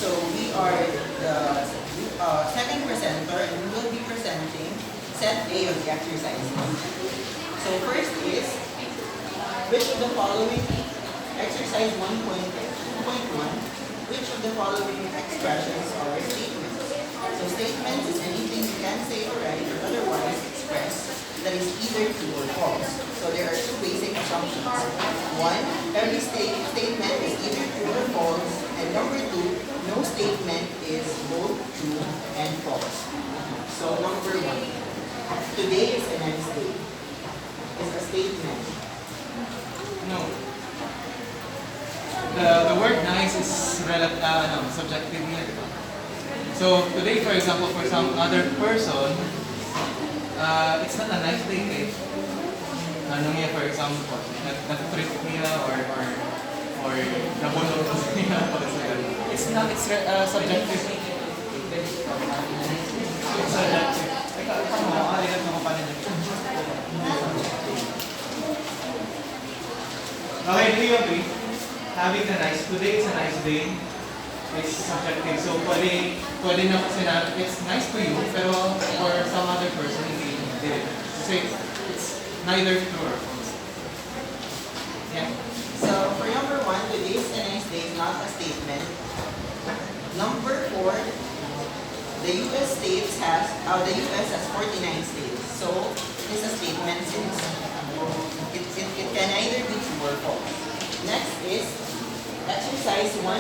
So we are the second presenter and we will be presenting set A of the exercise. So first is, which of the following exercise 1.2.1, which of the following expressions are statements? So statements is anything you can say or write or otherwise express that is either true or false. So there are two basic assumptions. One, every statement is either true or false. And number two, no statement is both true and false. So number one, today is a nice day. Is a statement. No. The word nice is subjective here. So today, for example, for some other person, it's not a nice day. Eh? Ano niya, for example, nat-trip niya or nabunod niya. It's not, it's subjective. It's subjective. Okay, do you agree? Having a nice, today is a nice day, is subjective. So, pwede na kasi na, it's nice to you, pero for some other person, hindi. Kasi it's neither true or false. Yeah. So for number one, today is a nice day is not a statement. Number four, the U.S. has 49 states. So it's a statement since it can either be true or false. Next is exercise 1.2.1,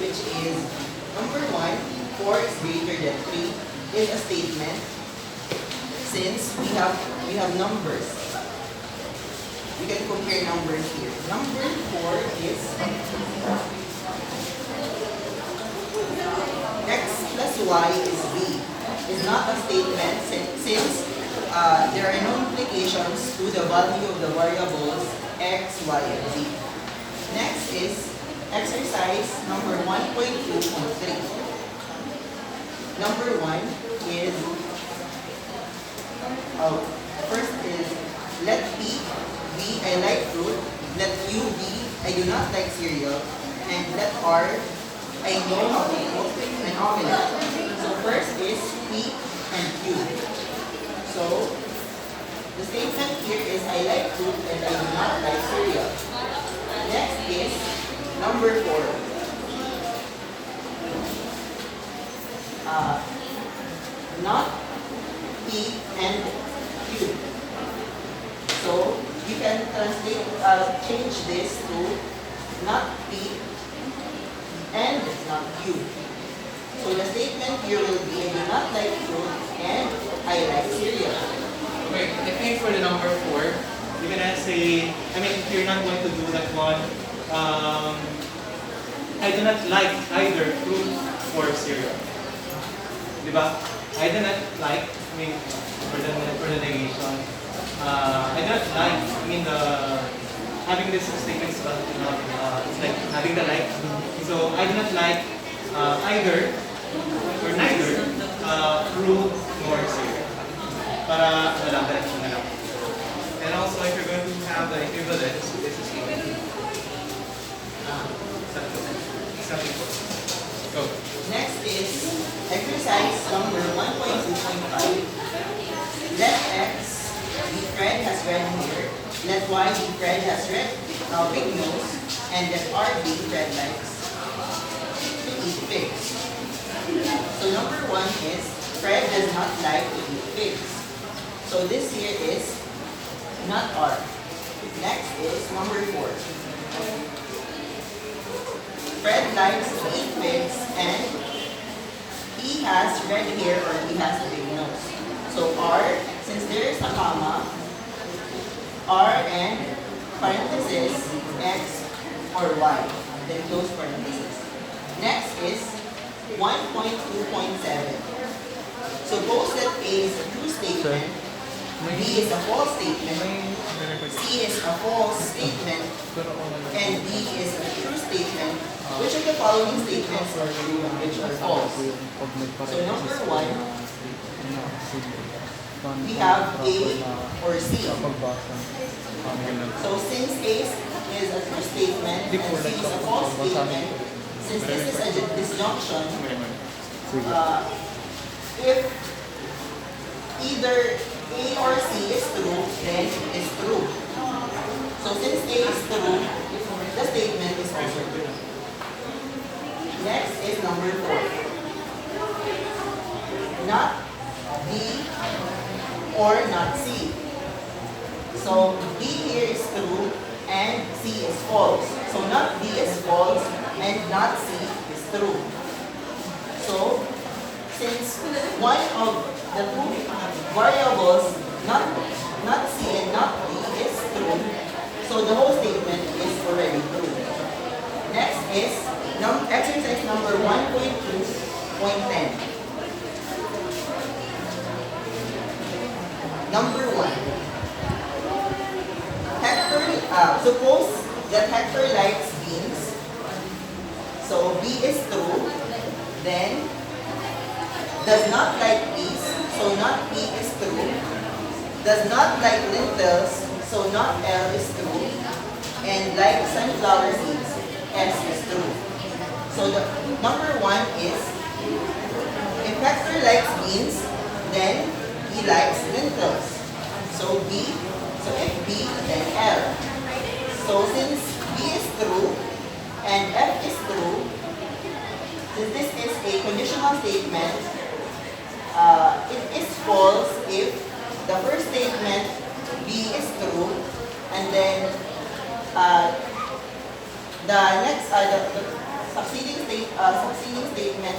which is number one, 4 is greater than 3 is a statement since we have numbers. We can compare numbers here. Number 4 is x plus y is b. Is not a statement since there are no implications to the value of the variables x, y, and z. Next is exercise number 1.2.3. Number 1 is, first is, let P be I like fruit, let Q be I do not like cereal, and let R I know how to cook an omelette. So first is P and Q. So the statement here is I like fruit and I do not like cereal. Next is number 4. Not P and Q. So you can change this to not P and not Q. So the statement here will be I do not like fruit and I like cereal. Wait, I think for the number 4, you're gonna say, if you're not going to do that one, I do not like either fruit or cereal. Diba? I do not like, for the negation, I do not like, having this statement is it's like having the like. So I do not like either or neither fruit nor cereal. Para diretso na lang. And also, if you're going to have the equivalence, this is equal. Go. Next is exercise number 1.2.5. Let X be Fred has red hair, let Y be Fred has big nose, and let R be Fred likes to eat figs. So number 1 is Fred does not like to eat figs. So this here is not R. Next is number 4. Fred likes to eat figs and he has red hair or he has a big nose. So R, since there is a comma, R and parenthesis X or Y, then close parenthesis. Next is 1.2.7. Suppose that A is a true statement, B is a false statement, C is a false statement, and D is a true statement. Which of the following statements are true and which are false? So number 1, we have A or C. So since A is a true statement and C is a false statement, since this is a disjunction, if either A or C is true, then it is true. So since A is true, the statement is also true. Next is number 4. Not B or not C. So B here is true and C is false. So not B is false and not C is true. So since one of the two variables, not C and not D, is true, so the whole statement is already true. Next is exercise number 1.2.10. Number 1. Suppose that Hector likes beans. So B is true. Then does not like peas. So not P is true. Does not like lentils. So not L is true. And like sunflower seeds, S is true. So the number 1 is, if Hector likes beans, then he likes lentils. So B, so if B, then L. So since B is true and F is true, since this is a conditional statement, it is false if the first statement, B, is true, and then the succeeding statement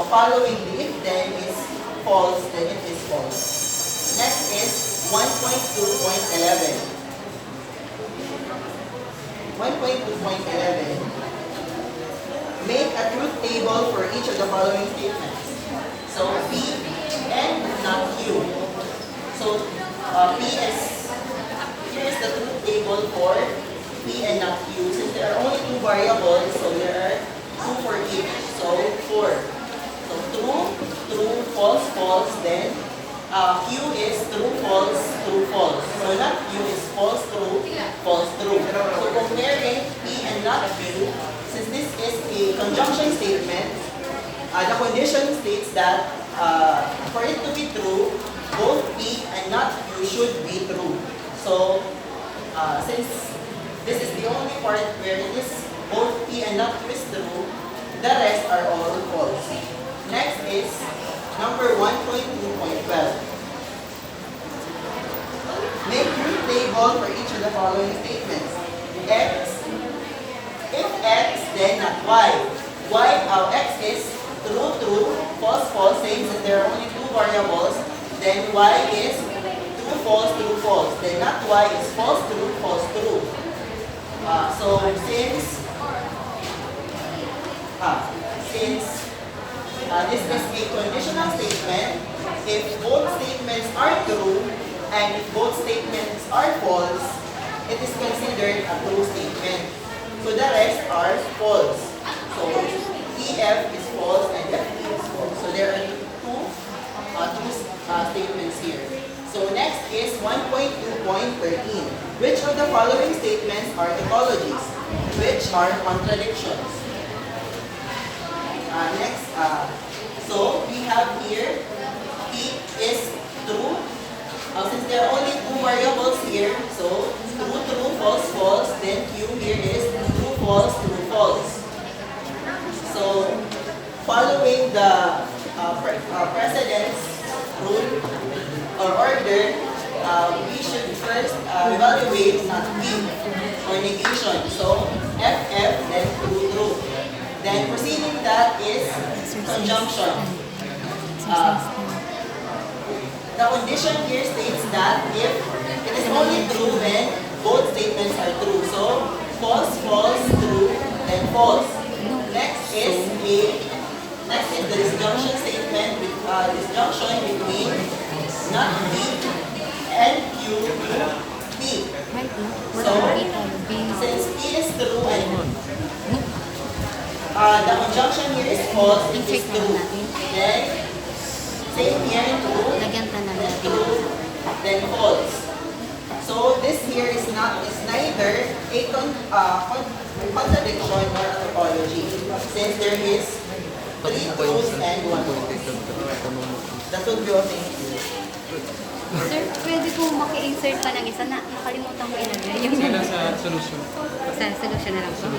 following the if then is false, then it is false. Next is 1.2.11. 1.2.11. Make a truth table for each of the following statements. So P and not Q. So P is, here is the truth table for P and not Q. Since there are only 2 variables, so there are 2 for each. So 4. So true, false, false. Then Q is true, false, So not Q is false, true, false, true. So comparing P and not Q, since this is a conjunction statement, the condition states that for it to be true, both P and not Q should be true. So since this is the only part where it is both P and not Q is true, the rest are all false. Next is number 1.2.12. Make truth table for each of the following statements. X, if X, then not Y. X is true, false, false, saying that there are only 2 variables. Then Y is true, false. Then not Y is false, true. So since this is a conditional statement, if both statements are true and if both statements are false, it is considered a true statement. So the rest are false. So EF is false and FE is false. So there are two statements here. So next is 1.2.13. Which of the following statements are tautologies? Which are contradictions? So we have here P is true. Since there are only 2 variables here, so true, false. Then Q here is true, false. So following the precedence rule or order, we should first evaluate not P or negation. So FF, then true. Then proceeding that is conjunction. The condition here states that if it is only true, then both statements are true. So false, true, then false. Next is the disjunction statement, disjunction between not P and Q, P. So since P is true and the conjunction here is false, it is true. Then same here, true, then false. So this here is neither a contradiction nor a tautology. since there is 3 truths and 1 false. That would be okay. Sir, pwede po maki-insert pa ng isa na nakalimutan ko ilagay. Yung Sila sa solution. sa solution na lang po.